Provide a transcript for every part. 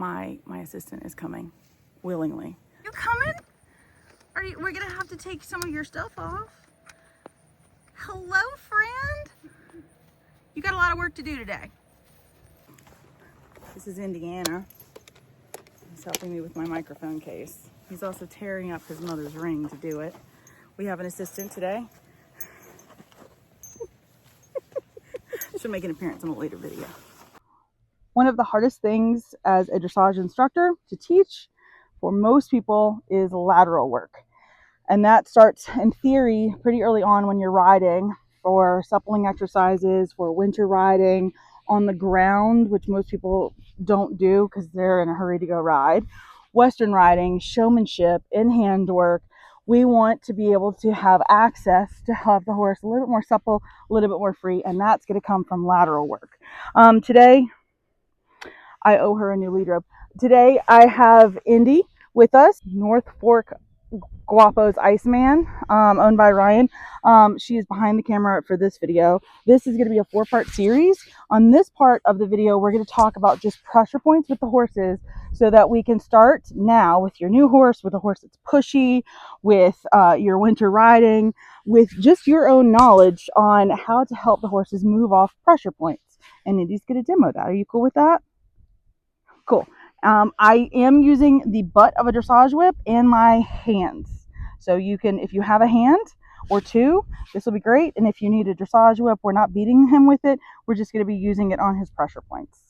my assistant is coming willingly. You coming? We're gonna have to take some of your stuff off. Hello, friend. You got a lot of work to do today. This is Indiana. He's helping me with my microphone case. He's also tearing up his mother's ring to do it. We have an assistant today. She'll make an appearance in a later video. One of the hardest things as a dressage instructor to teach for most people is lateral work. And that starts in theory pretty early on when you're riding, for suppling exercises, for winter riding on the ground, which most people don't do because they're in a hurry to go ride. Western riding, showmanship, in-hand work. We want to be able to have access to have the horse a little bit more supple, a little bit more free, and that's going to come from lateral work. Today, I owe her a new lead rope. Today, I have Indy with us, North Fork Guapo's Iceman, owned by Ryan. She is behind the camera for this video. This is going to be a 4-part series. On this part of the video, we're going to talk about just pressure points with the horses so that we can start now with your new horse, with a horse that's pushy, with your winter riding, with just your own knowledge on how to help the horses move off pressure points. And Indy's going to demo that. Are you cool with that? Cool. I am using the butt of a dressage whip and my hands. So you can, if you have a hand or two, this will be great. And if you need a dressage whip, we're not beating him with it. We're just going to be using it on his pressure points.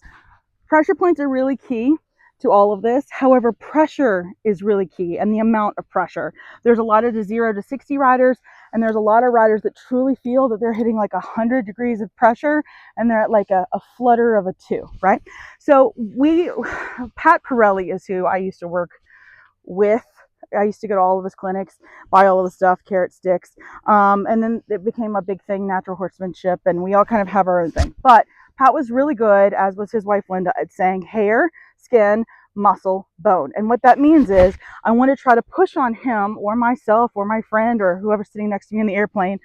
Pressure points are really key to all of this. However, pressure is really key, and the amount of pressure. There's a lot of the 0 to 60 riders, and there's a lot of riders that truly feel that they're hitting like 100 degrees of pressure and they're at like a flutter of a 2, right? So Pat Pirelli is who I used to work with. I used to go to all of his clinics, buy all of the stuff, carrot sticks. And then it became a big thing, natural horsemanship, and we all kind of have our own thing. But Pat was really good, as was his wife Linda, at saying hair, skin, muscle, bone. And what that means is I want to try to push on him or myself or my friend or whoever's sitting next to me in the airplane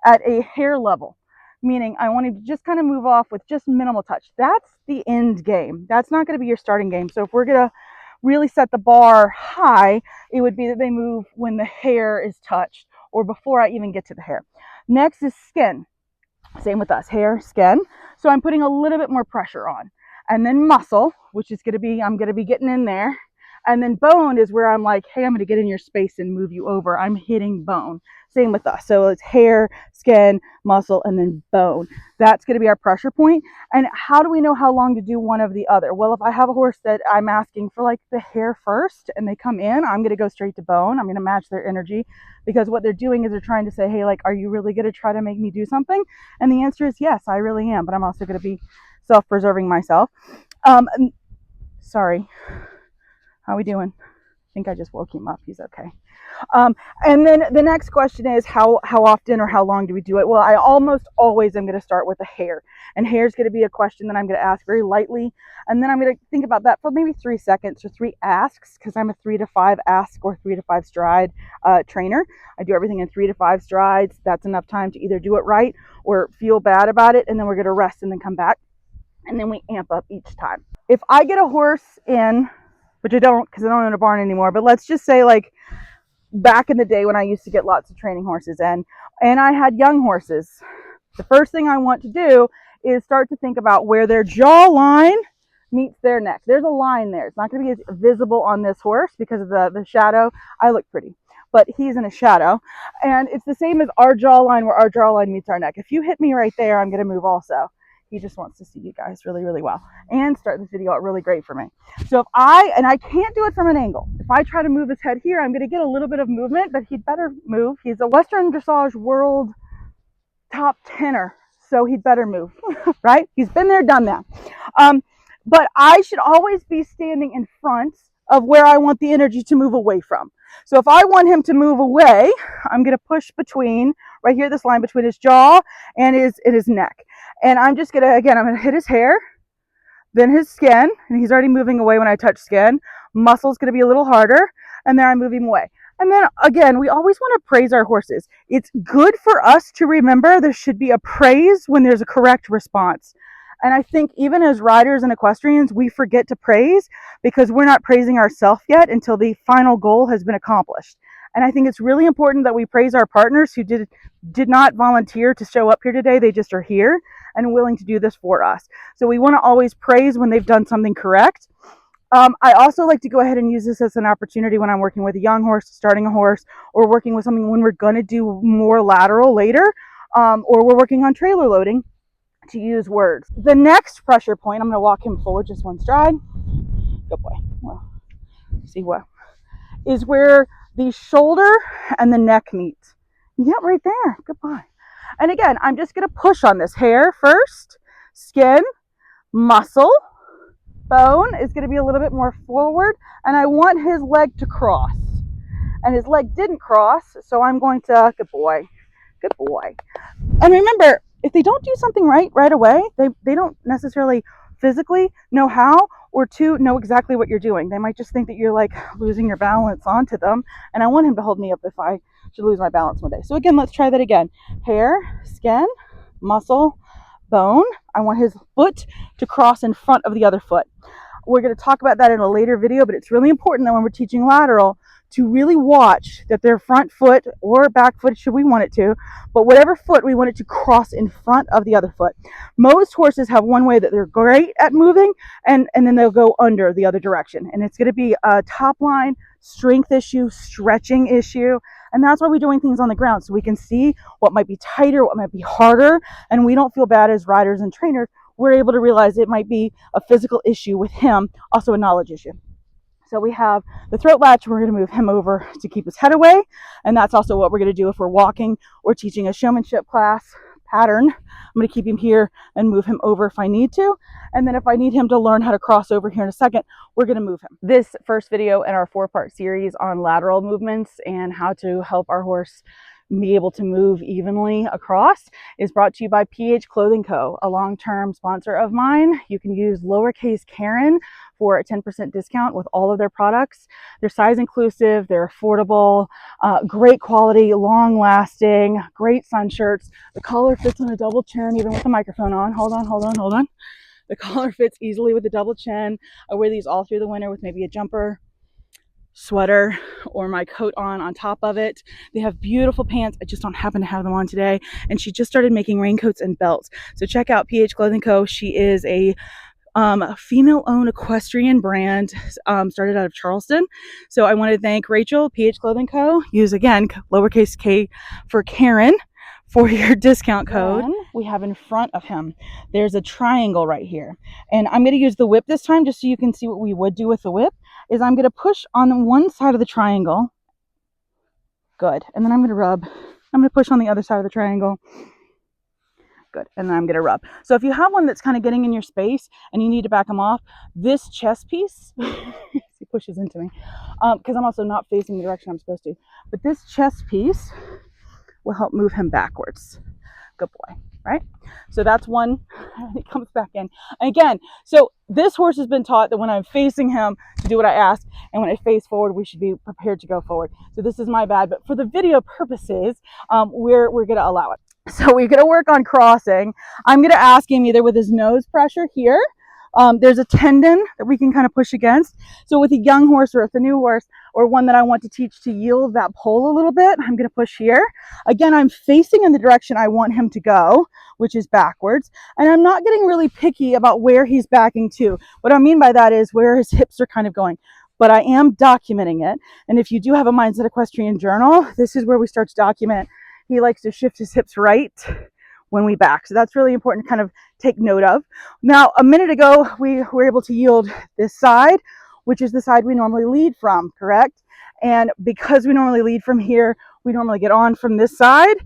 at a hair level. Meaning I want to just kind of move off with just minimal touch. That's the end game. That's not going to be your starting game. So if we're going to really set the bar high, it would be that they move when the hair is touched or before I even get to the hair. Next is skin. Same with us, hair, skin. So I'm putting a little bit more pressure on. And then muscle, which is going to be, I'm going to be getting in there. And then bone is where I'm like, hey, I'm going to get in your space and move you over. I'm hitting bone. Same with us. So it's hair, skin, muscle, and then bone. That's going to be our pressure point. And how do we know how long to do one of the other? Well, if I have a horse that I'm asking for like the hair first and they come in, I'm going to go straight to bone. I'm going to match their energy, because what they're doing is they're trying to say, hey, like, are you really going to try to make me do something? And the answer is yes, I really am. But I'm also going to be self-preserving myself. Sorry. How we doing? I think I just woke him up. He's okay. And then the next question is how often or how long do we do it? Well, I almost always am going to start with a hair. And hair is going to be a question that I'm going to ask very lightly. And then I'm going to think about that for maybe 3 seconds or 3 asks, because I'm a 3 to 5 ask or 3 to 5 stride trainer. I do everything in 3 to 5 strides. That's enough time to either do it right or feel bad about it. And then we're going to rest and then come back. And then we amp up each time. If I get a horse in, which I don't, because I don't own a barn anymore, but let's just say like back in the day when I used to get lots of training horses in, and I had young horses, the first thing I want to do is start to think about where their jaw line meets their neck. There's a line there. It's not going to be as visible on this horse because of the shadow. I look pretty, but he's in a shadow. And it's the same as our jawline, where our jawline meets our neck. If you hit me right there, I'm going to move also. He just wants to see you guys really, really well and start this video out really great for me. So if I can't do it from an angle. If I try to move his head here, I'm going to get a little bit of movement, but he'd better move. He's a Western Dressage World top 10er, so he'd better move, right? He's been there, done that. But I should always be standing in front of where I want the energy to move away from. So if I want him to move away, I'm going to push between, right here, this line between his jaw and his neck. And I'm just going to, again, I'm going to hit his hair, then his skin, and he's already moving away when I touch skin. Muscle's going to be a little harder, and then I move him away. And then again, we always want to praise our horses. It's good for us to remember there should be a praise when there's a correct response. And I think even as riders and equestrians, we forget to praise because we're not praising ourselves yet until the final goal has been accomplished. And I think it's really important that we praise our partners who did not volunteer to show up here today. They just are here and willing to do this for us. So we want to always praise when they've done something correct. I also like to go ahead and use this as an opportunity when I'm working with a young horse, starting a horse, or working with something when we're going to do more lateral later, or we're working on trailer loading, to use words. The next pressure point, I'm going to walk him forward just one stride. Good boy. Well, see what is where the shoulder and the neck meet. Yep, right there. Good boy. And again, I'm just going to push on this. Hair first, skin, muscle, bone is going to be a little bit more forward, and I want his leg to cross. And his leg didn't cross, so I'm going to, good boy, good boy. And remember, if they don't do something right away, they don't necessarily physically know how, or to know exactly what you're doing. They might just think that you're like losing your balance onto them, and I want him to hold me up if I should lose my balance one day. So again, let's try that again. Hair, skin, muscle, bone. I want his foot to cross in front of the other foot. We're going to talk about that in a later video, but it's really important that when we're teaching lateral to really watch that their front foot or back foot, should we want it to, but whatever foot, we want it to cross in front of the other foot. Most horses have one way that they're great at moving, and then they'll go under the other direction. And it's going to be a top line strength issue, stretching issue. And that's why we're doing things on the ground, so we can see what might be tighter, what might be harder, and we don't feel bad as riders and trainers. We're able to realize it might be a physical issue with him, also a knowledge issue. So we have the throat latch. We're going to move him over to keep his head away. And that's also what we're going to do if we're walking or teaching a showmanship class pattern. I'm going to keep him here and move him over if I need to. And then if I need him to learn how to cross over here in a second, we're going to move him. This first video in our 4-part series on lateral movements and how to help our horse be able to move evenly across is brought to you by PH Clothing Co., a long-term sponsor of mine. You can use lowercase Karen for a 10% discount with all of their products. They're size inclusive, they're affordable, great quality, long lasting, great sun shirts. The collar fits on a double chin even with the microphone on. Hold on. The collar fits easily with the double chin. I wear these all through the winter with maybe a jumper, sweater, or my coat on top of it. They have beautiful pants. I just don't happen to have them on today. And she just started making raincoats and belts. So check out PH Clothing Co. She is a female-owned equestrian brand, started out of Charleston. So I want to thank Rachel, PH Clothing Co. Use again lowercase k for Karen for your discount code. Then we have in front of him, there's a triangle right here. And I'm going to use the whip this time just so you can see what we would do with the whip. Is I'm going to push on one side of the triangle. Good. And then I'm going to rub. I'm going to push on the other side of the triangle. Good. And then I'm going to rub. So if you have one that's kind of getting in your space and you need to back them off, this chest piece, he pushes into me, because I'm also not facing the direction I'm supposed to. But this chest piece will help move him backwards. Good boy, right? So that's one, and he comes back in. And again, so this horse has been taught that when I'm facing him to do what I ask, and when I face forward, we should be prepared to go forward. So this is my bad, but for the video purposes, we're going to allow it. So we're going to work on crossing. I'm going to ask him either with his nose pressure here. There's a tendon that we can kind of push against. So with a young horse or with a new horse or one that I want to teach to yield that pole a little bit, I'm going to push here. Again, I'm facing in the direction I want him to go, which is backwards. And I'm not getting really picky about where he's backing to. What I mean by that is where his hips are kind of going. But I am documenting it. And if you do have a Mindset Equestrian journal, this is where we start to document. He likes to shift his hips right when we back. So that's really important to kind of take note of. Now, a minute ago, we were able to yield this side, which is the side we normally lead from, correct? And because we normally lead from here, we normally get on from this side.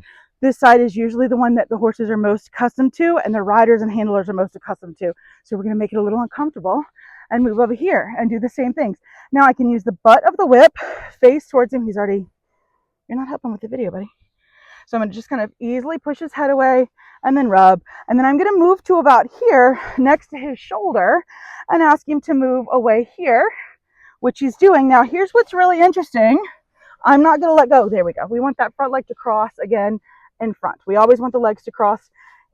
This side is usually the one that the horses are most accustomed to and the riders and handlers are most accustomed to. So we're going to make it a little uncomfortable and move over here and do the same things. Now I can use the butt of the whip, face towards him. You're not helping with the video, buddy. So I'm going to just kind of easily push his head away and then rub. And then I'm going to move to about here next to his shoulder and ask him to move away here, which he's doing. Now, here's what's really interesting. I'm not going to let go. There we go. We want that front leg to cross again in front. We always want the legs to cross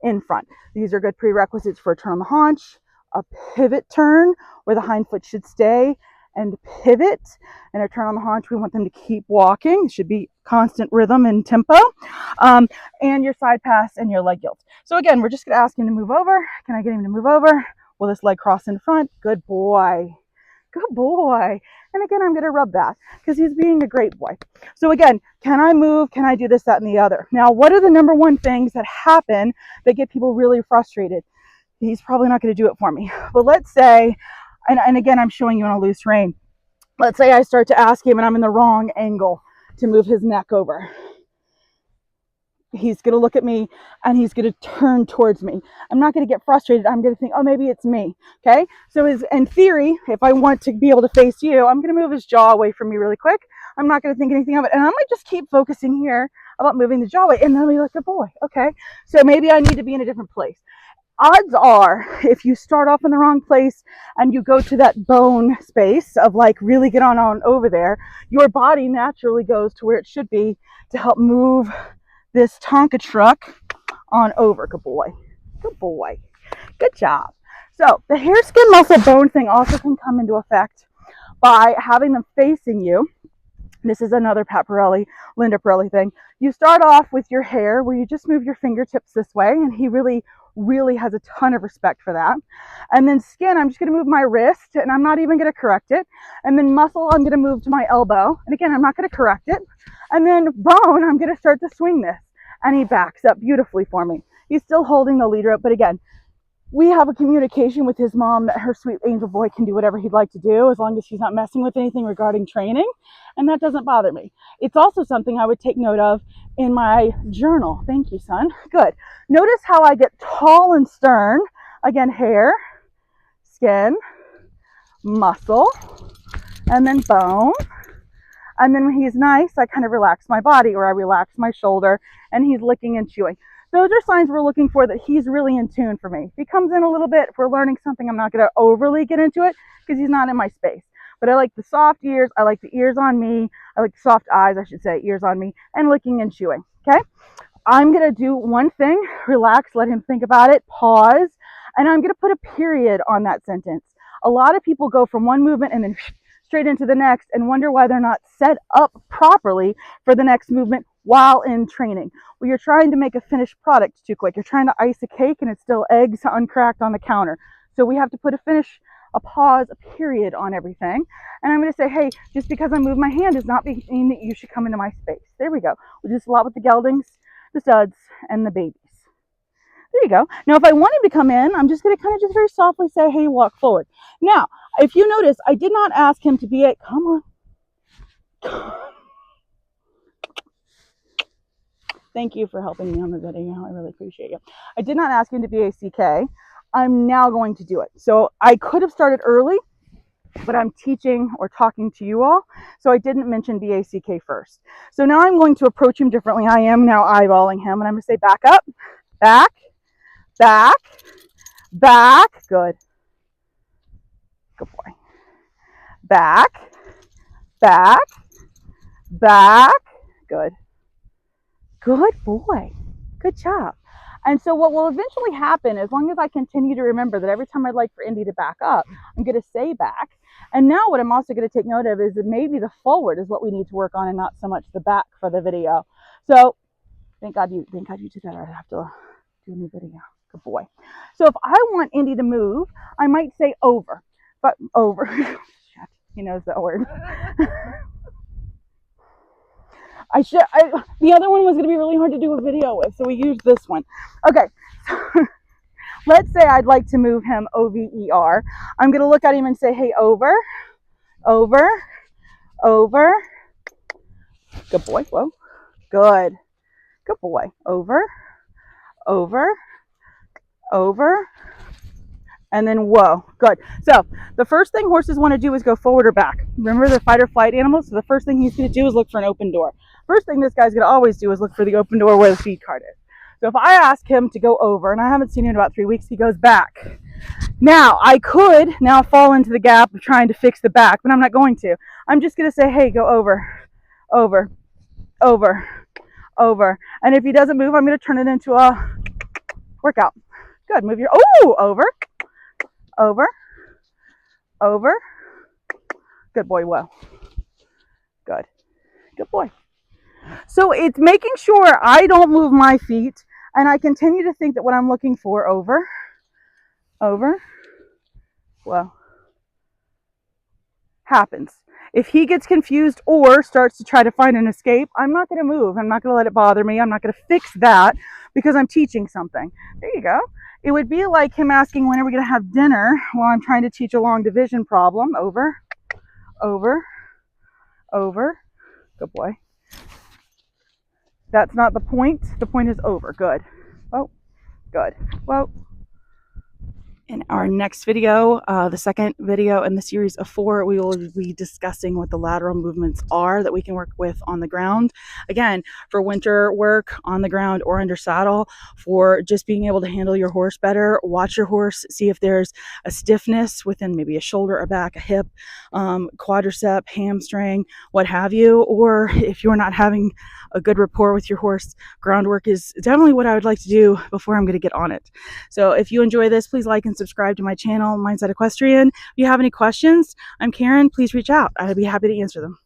in front. These are good prerequisites for a turn on the haunch, a pivot turn where the hind foot should stay and pivot, and a turn on the haunch. We want them to keep walking. It should be constant rhythm and tempo, and your side pass and your leg yield. So again, we're just going to ask him to move over. Can I get him to move over? Will this leg cross in front? Good boy. Good boy. And again, I'm going to rub that because he's being a great boy. So again, can I move? Can I do this, that, and the other? Now, what are the number one things that happen that get people really frustrated? He's probably not going to do it for me. But let's say, and again, I'm showing you on a loose rein. Let's say I start to ask him and I'm in the wrong angle to move his neck over. He's going to look at me and he's going to turn towards me. I'm not going to get frustrated. I'm going to think, oh, maybe it's me. Okay. So in theory, if I want to be able to face you, I'm going to move his jaw away from me really quick. I'm not going to think anything of it. And I might just keep focusing here about moving the jaw away. And then I'll be like, good boy. Okay. So maybe I need to be in a different place. Odds are, if you start off in the wrong place and you go to that bone space of like really get on over there, your body naturally goes to where it should be to help move this Tonka truck on over. Good boy. Good boy. Good job. So the hair, skin, muscle, bone thing also can come into effect by having them facing you. This is another Pat Pirelli, Linda Pirelli thing. You start off with your hair where you just move your fingertips this way, and he really has a ton of respect for that. And then skin, I'm just going to move my wrist, and I'm not even going to correct it. And then muscle, I'm going to move to my elbow. And again, I'm not going to correct it. And then bone, I'm going to start to swing this. And he backs up beautifully for me. He's still holding the lead rope, but again, we have a communication with his mom that her sweet angel boy can do whatever he'd like to do as long as she's not messing with anything regarding training, and that doesn't bother me. It's also something I would take note of in my journal. Thank you, son. Good. Notice how I get tall and stern. Again, hair, skin, muscle, and then bone. And then when he's nice, I kind of relax my body, or I relax my shoulder, and he's licking and chewing. Those are signs we're looking for that he's really in tune for me. If he comes in a little bit, if we're learning something, I'm not going to overly get into it because he's not in my space. But I like the soft ears. I like the ears on me. I like the soft eyes, I should say, ears on me, and licking and chewing. Okay? I'm going to do one thing, relax, let him think about it, pause, and I'm going to put a period on that sentence. A lot of people go from one movement and then straight into the next and wonder why they're not set up properly for the next movement while in training. Well, you're trying to make a finished product too quick. You're trying to ice a cake and it's still eggs uncracked on the counter. So we have to put a pause, a period on everything. And I'm going to say, hey, just because I move my hand does not mean that you should come into my space. There we go. We do this a lot with the geldings, the studs, and the babies. There you go. Now, if I want him to come in, I'm just going to kind of just very softly say, hey, walk forward. Now, if you notice, I did not ask him to be a, come on. Thank you for helping me on the video. I really appreciate you. I did not ask him to be a CK. I'm now going to do it. So I could have started early, but I'm teaching or talking to you all. So I didn't mention BACK first. So now I'm going to approach him differently. I am now eyeballing him, and I'm going to say back up, back, back, back. Good. Good boy. Back, back, back. Good. Good boy. Good job. And so what will eventually happen, as long as I continue to remember that every time I'd like for Indy to back up, I'm going to say back. And now what I'm also going to take note of is that maybe the forward is what we need to work on and not so much the back for the video. So thank God you did that. I'd have to do a new video. Good boy. So if I want Indy to move, I might say over. But over. Shit, he knows that word. The other one was going to be really hard to do a video with, so we used this one. Okay, let's say I'd like to move him over. I'm going to look at him and say, hey, over, over, over. Good boy. Whoa. Good. Good boy. Over, over, over, and then whoa. Good. So the first thing horses want to do is go forward or back. Remember, the fight or flight animals? So the first thing he's going to do is look for an open door. First thing this guy's going to always do is look for the open door where the feed cart is. So if I ask him to go over, and I haven't seen him in about 3 weeks, he goes back. Now, I could now fall into the gap of trying to fix the back, but I'm not going to. I'm just going to say, hey, go over, over, over, over. And if he doesn't move, I'm going to turn it into a Workout. Good. Move your, over, over, over. Good boy. Whoa. Good. Good boy. So it's making sure I don't move my feet and I continue to think that what I'm looking for, over, whoa, happens. If he gets confused or starts to try to find an escape, I'm not going to move. I'm not going to let it bother me. I'm not going to fix that because I'm teaching something. There you go. It would be like him asking, when are we going to have dinner, while I'm trying to teach a long division problem. Over, over, over. Good boy. That's not the point. The point is over. Good. Oh, good. Whoa. In our next video, the second video in the series of 4, we will be discussing what the lateral movements are that we can work with on the ground. Again, for winter work on the ground or under saddle, for just being able to handle your horse better, watch your horse, see if there's a stiffness within maybe a shoulder, a back, a hip, quadricep, hamstring, what have you. Or if you're not having a good rapport with your horse, groundwork is definitely what I would like to do before I'm going to get on it. So if you enjoy this, please like and subscribe to my channel, Mindset Equestrian. If you have any questions, I'm Karen. Please reach out. I'd be happy to answer them.